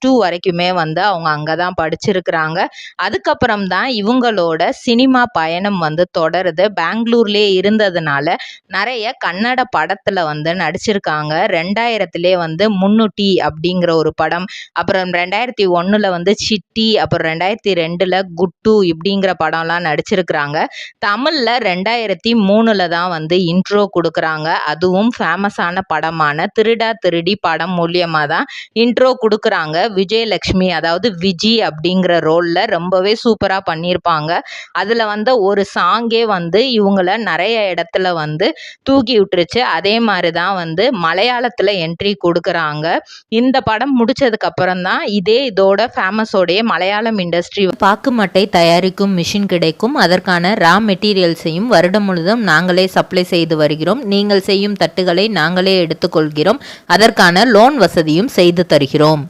+2 வரைக்குமே வந்து அவங்க அங்கே தான் படிச்சிருக்கிறாங்க. அதுக்கப்புறம் தான் இவங்களோட சினிமா பயணம் வந்து தொடருது. பெங்களூர்லேயே இருந்ததுனால நிறைய கன்னட படத்தில் வந்து நடிச்சிருக்காங்க. 2000லே வந்து முன்னுட்டி அப்படிங்கிற ஒரு படம், அப்புறம் 2001 வந்து சிட்டி, அப்புறம் 2002 குட்டு இப்படிங்கிற படம்லாம் நடிச்சிருக்கிறாங்க. தமிழில் 2003 தான் வந்து இன்ட்ரோ கொடுக்குறாங்க. அதுவும் ஃபேமஸான படமான திருடா திருடி படம் மூலியமாக தான் இன்ட்ரோ கொடுக்குறாங்க. விஜயலட்சுமி, அதாவது விஜி அப்படிங்கிற ரோலில் ரொம்பவே சூப்பராக பண்ணியிருப்பாங்க. அதில் வந்து ஒரு சாங்கே வந்து இவங்கள நிறைய இடத்துல வந்து தூக்கி விட்டுருச்சு. அதே மாதிரி தான் வந்து மலையாளத்தில் என்ட்ரி கொடுக்குறாங்க. இந்த படம் முடிச்சதுக்கு அப்புறம் தான் இதோட ஃபேமஸோடைய மலையாளம் இண்டஸ்ட்ரி பாக்கு மட்டை தயாரிக்கும் மிஷின் கிடைக்கும். அதற்கான ரா மெட்டீரியல்ஸையும் வருடம் முழுவதும் நாங்களே சப்ளை செய்து வருகிறோம். நீங்கள் செய்யும் தட்டுகளை நாங்களே எடுத்துக்கொள்கிறோம். அதற்கான லோன் வசதியும் செய்து தருகிறோம்.